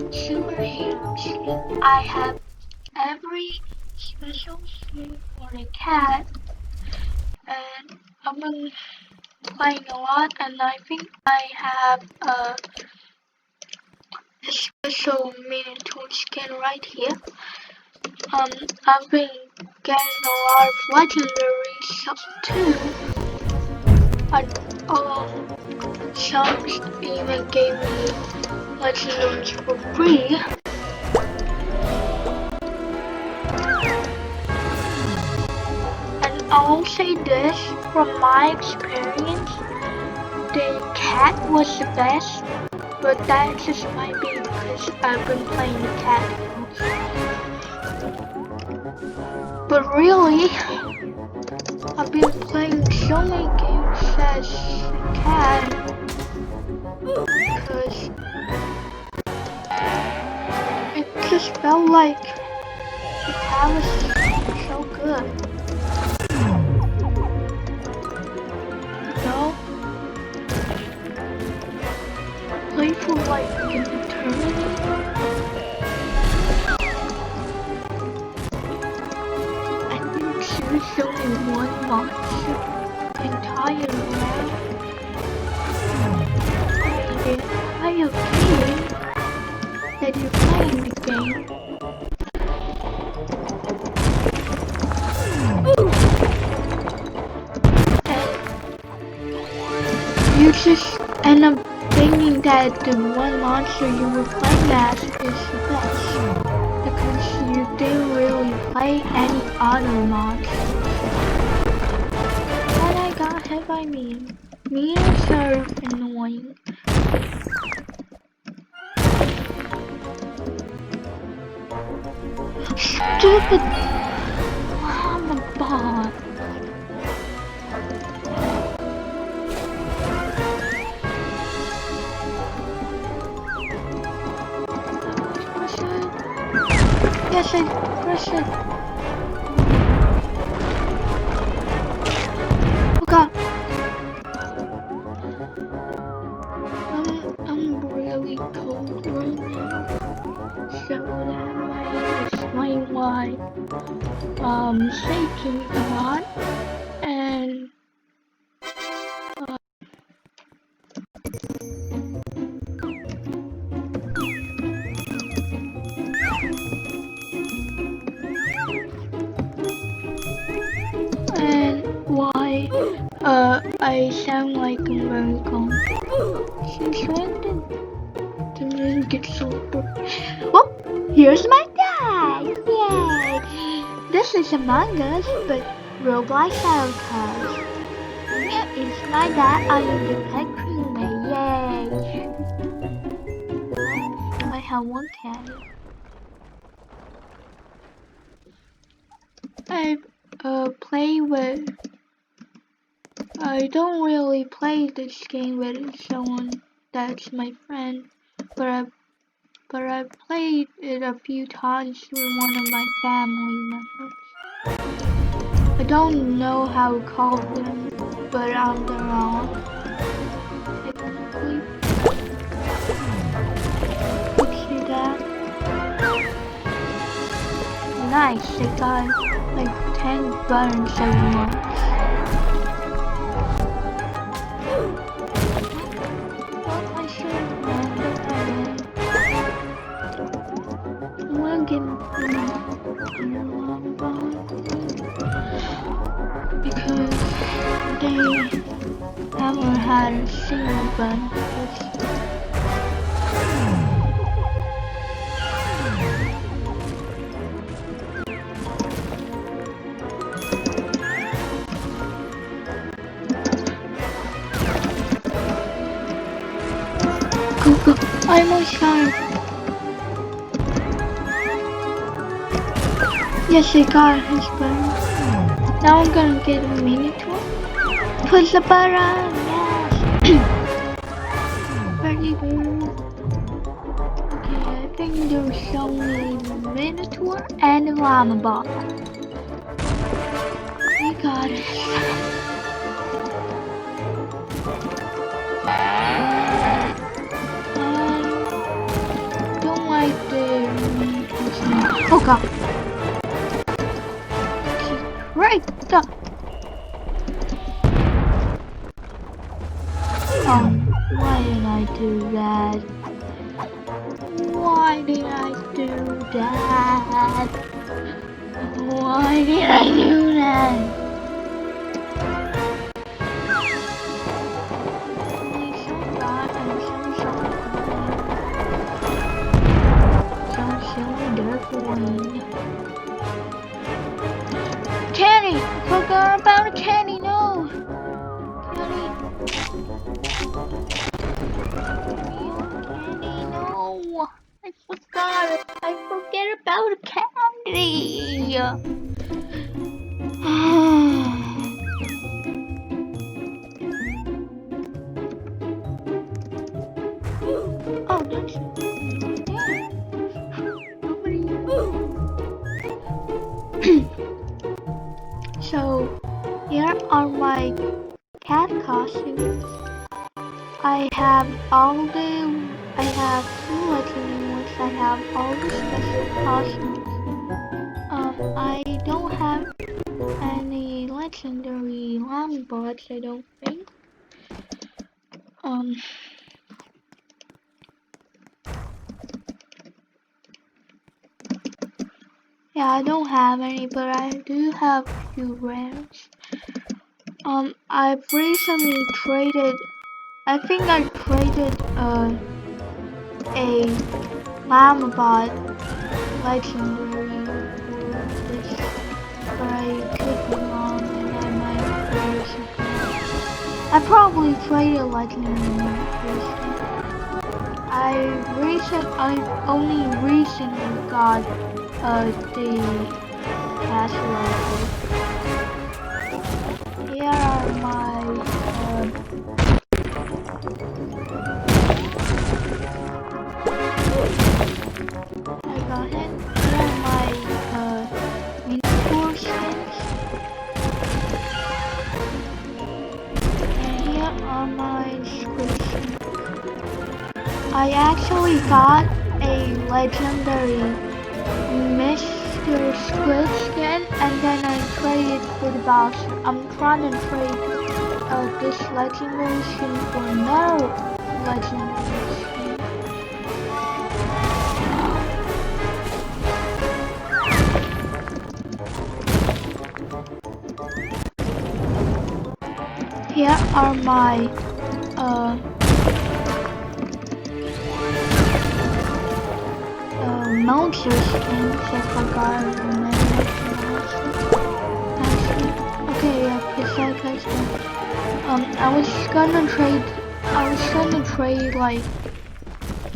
superhero skin. I have every special skin for the cat, and I've been playing a lot, and I think I have a special Minotaur skin right here. I've been getting a lot of legendaries too. I, some even gave me legendaries for free. And I'll say this, from my experience, the cat was the best, but that just might be because I've been playing the cat. But really, I've been playing so many games as the cat because it just felt like the cat was so good. You know? Play for like an eternity. And you choose only one monster entire round. The entire game that you're playing the game. And you just end up thinking that the one monster you were playing as is the best. Because you didn't really play any other monsters. And I got hit by me. Meters are annoying. Stupid llama bot. Push it. Yes, I push it. Oh god. I'm really cold right now. So that might explain why shaking a lot and why I sound like I'm very calm. Since when did the music get so bored? Oh, here's my dad! Yay! This is Among Us, but Roblox style cars. Here is my dad. I am the pet crewmate. Yay! I have one cat. I play with. I don't really play this game with someone that's my friend, but I played it a few times with one of my family members. I don't know how to call them, but I'm their own. Technically. See that? Nice, they got like 10 buttons at once. I should remember that. I'm gonna get because they haven't had a single button. Go. I almost got it. Yes, I got his button. Now I'm gonna get a Minotaur. Push the button. Yes. Very good. Okay, I think there's only Minotaur and a llama bot. We got it. god. Right. Why did I do that? Why did I do that? Why did I do that? I'm so bad. I'm so sorry. So silly, Darkwing. Kenny! Forgot about Kenny, no! Kenny, no! I forget about Candy! Oh, that's So, here are my cat costumes. I have two legendary ones. I have all the special costumes. I don't have any legendary Lambots, I don't think. Yeah, I don't have any, but I do have a few rares. I've recently traded, I think I traded, a Lamabot legendary for this, but I could be wrong and I might trade something. I probably traded legendary recently. I only recently got the casserole. Here are my I got it. Here are my miniature skins. And here are my squishies. I actually got a legendary Mr. Squid skin and then I traded for the boss. I'm trying to trade this legendary skin for another legendary skin. Here are my monster skins. I forgot the name. Okay, yeah, besides that, I was gonna trade like,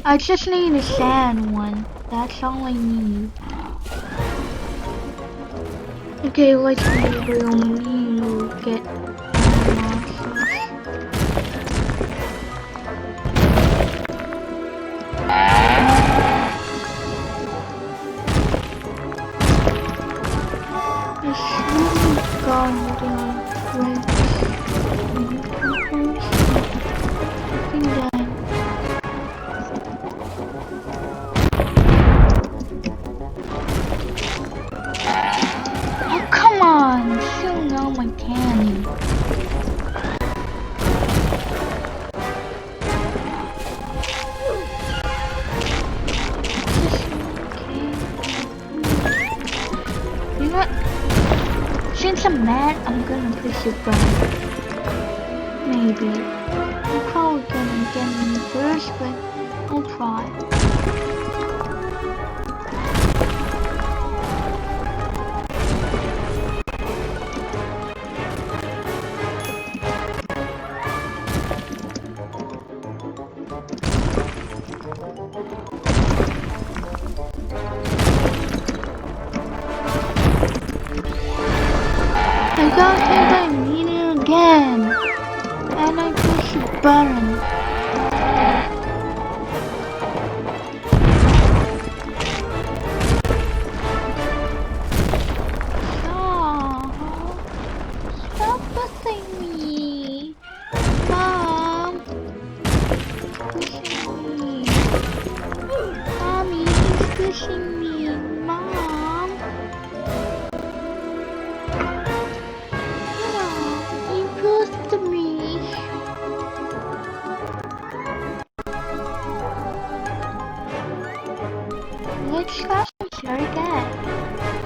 I just need a sand one. That's all I need. Okay, let's see, we'll need to get monsters. Oh, come on! Still no my candy. You know what? Since I'm mad, I'm gonna push your button. Maybe. I'm probably gonna get me first, but I'll try. I got hit by meteor again, and I pushed the button. Stop pushing me, Mom. Pushing me, Mommy, he's pushing me, Mom. Which costume should I get?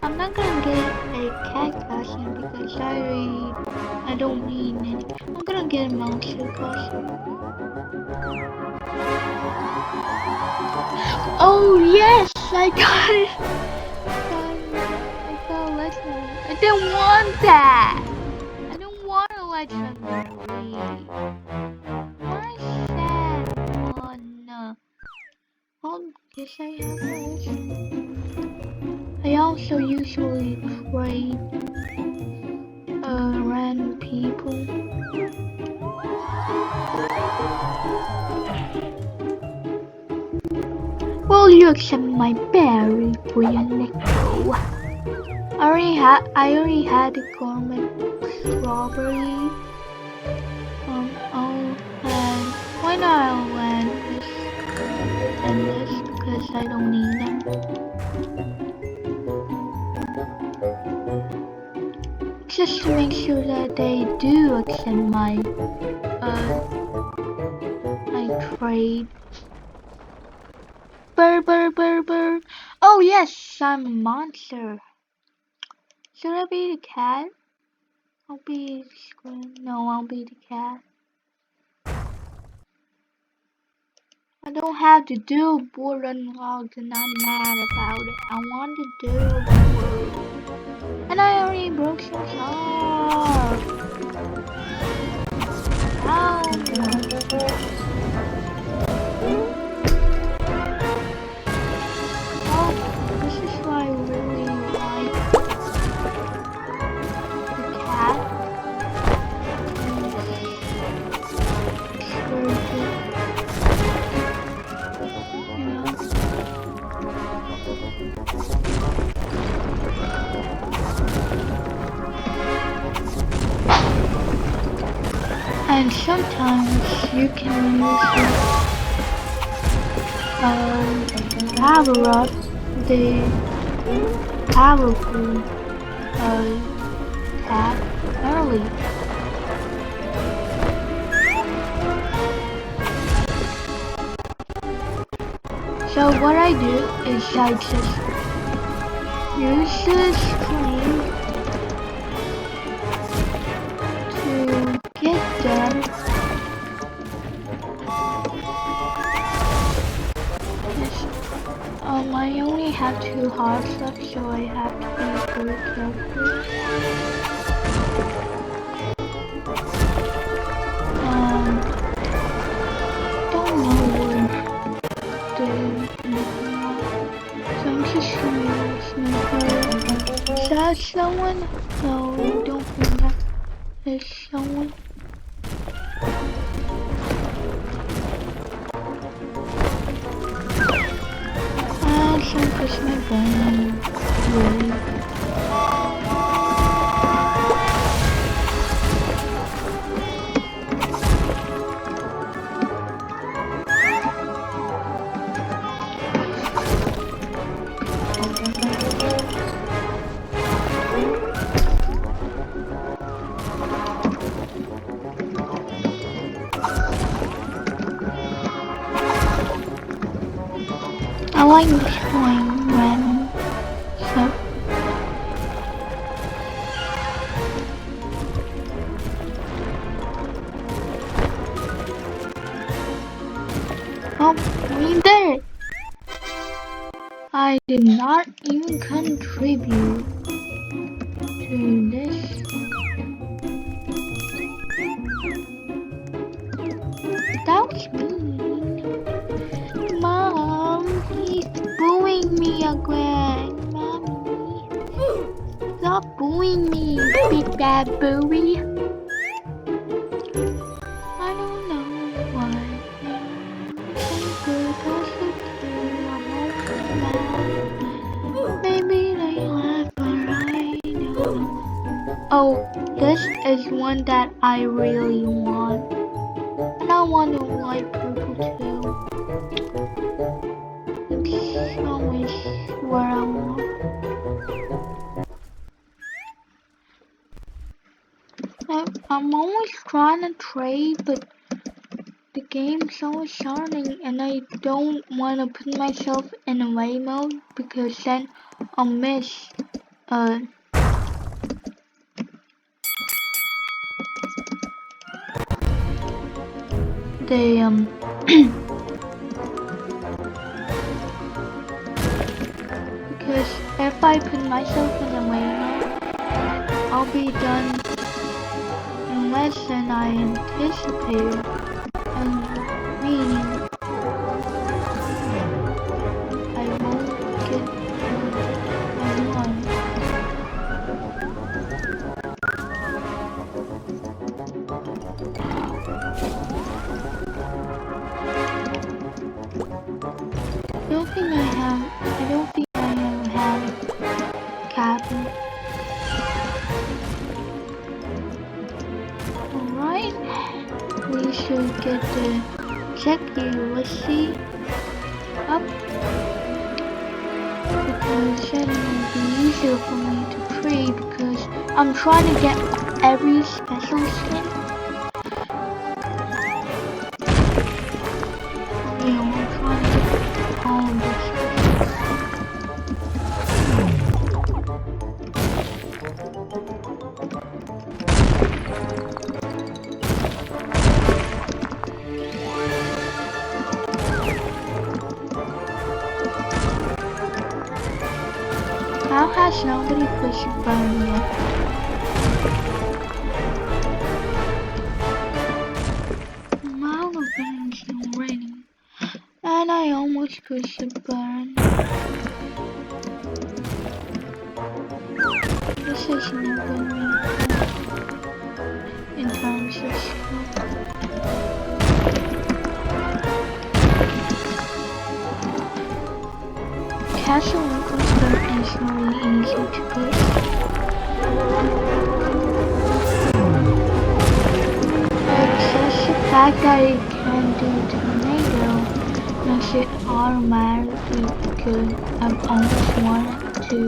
I'm not gonna get a cat costume because I don't need any. I'm gonna get a monster costume. Oh yes, I got it. I got a legendary. I didn't want that. I don't want a legendary. Why that one? Oh, yes I have a legendary. I also usually trade random people. Will you accept my berry for your nickel? I already had the gourmet strawberry. I'll add, why not I'll add this and this because I don't need them. Just to make sure that they do accept my trade. Burr. Oh yes, I'm a monster. Should I be the cat? I'll be the screen. No, I'll be the cat. I don't have to do boring logs and I'm mad about it. I want to do it. And I already broke some stuff. Oh, this is why I really like the cat. And sometimes you can use power up the powerful cat early. So what I do is I just use the screen to get them. I only have 2 hearts left, so I have to be very careful. Don't know what to do. So I'm just gonna use my Is that someone? No, I don't think that is someone. Some push my bone away. I like destroying random stuff. Oh, we did it! I did not even contribute to this. That was mean. Mom, he's booing me again. Mommy, stop booing me, big bad booey. I don't know why. Maybe they laugh, but I know. Oh, this is one that I really want. And I want a light purple too. It's always where I want. I'm always trying to trade, but the game so charming, and I don't want to put myself in away mode because then I'll miss the because if I put myself in away mode, I'll be done in less than I anticipated, and meaning I won't get anyone. I don't think I have cabin. Alright, we should get the check USC up because then it will be easier for me to trade because I'm trying to get every special skin. I'm trying to get all of this. How has nobody pushed a button yet? My button's still raining. And I almost pushed the button. This is never in terms of skill. Castle Locals Burn is really easy to push. Just the fact that it can do tornado makes it automatically good. I've always wanted to.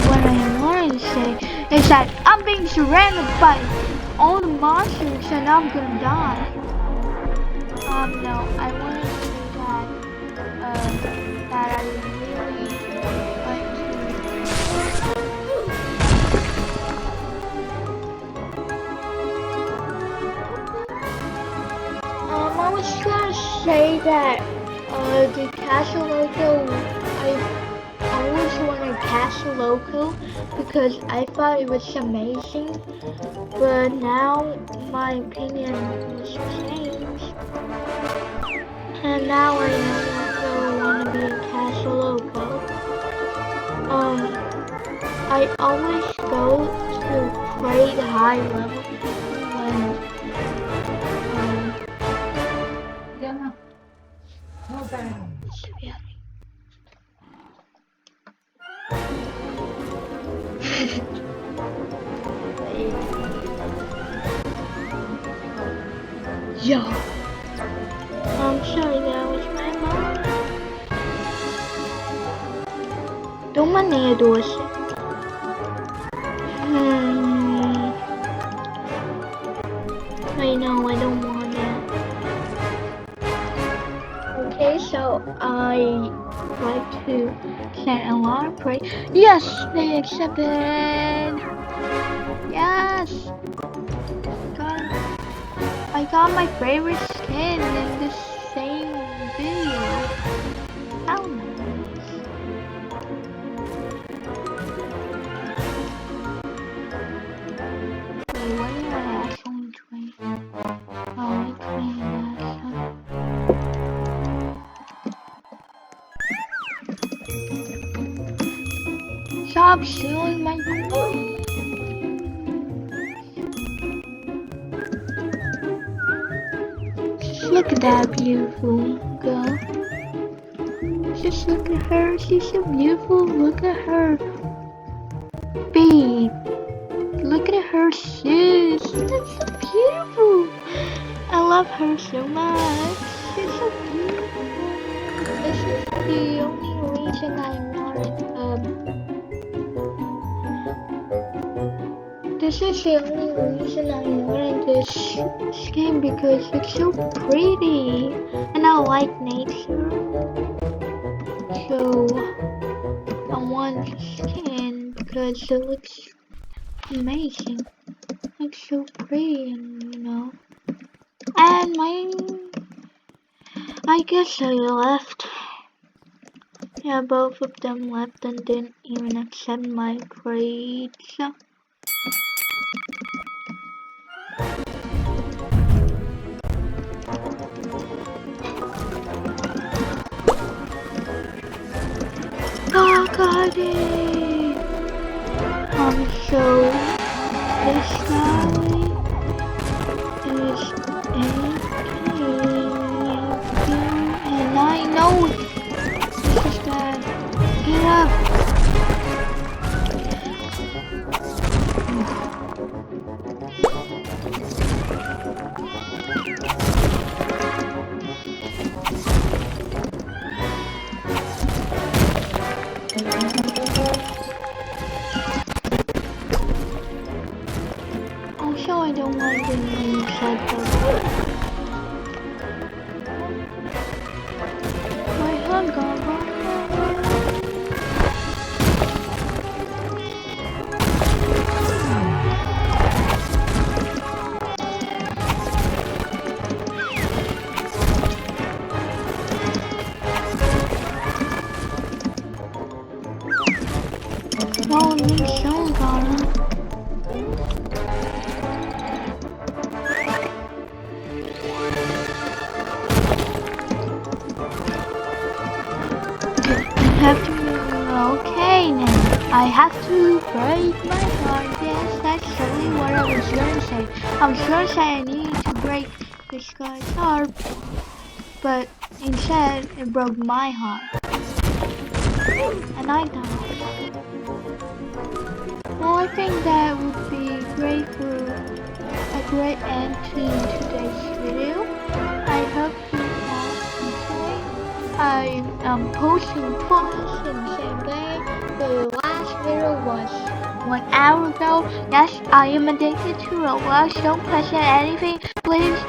What I wanted to say is that I'm being surrounded by all the monsters and I'm gonna die. No, I wanted to say that I really like to. I was gonna say that the Castle Loco, I always wanted Castle Loco because I thought it was amazing, but now my opinion was changed. And now I no longer want to be a Castle Loco. I always go to play the high level when Yo, I'm sorry, that was my mom. Don't mind the doors. I know, I don't want that. Okay, so I like to send a lot of praise. Yes, they accepted. Yes. I got my favorite skin in the same video. How nice. Wait, what did I actually trade? Oh, I traded that. Stop stealing my coin. Look at that beautiful girl. Just look at her. She's so beautiful. Look at her. Babe. Look at her shoes. That's so beautiful. I love her so much. She's so beautiful. This is the only reason I wanted this is the only reason I wanted this game because it's so pretty and I like nature. So I want this skin because it looks amazing. It's so pretty and And I guess I left. Yeah, both of them left and didn't even accept my grades. Oh, got it! So this guy is AK, and I know this is bad. Get up! Also, I don't want the name said my hand got oh, me so gone. Okay now, I have to break my heart. Yes, that's certainly what I was gonna say. I was gonna say I need to break this guy's heart, but instead it broke my heart. And I died. Well, I think that would be great for a great end to today's video. I hope you all enjoyed. I am posting twice in the same day. The last video was 1 hour ago. Yes, I am addicted to Roblox. Don't question anything. Please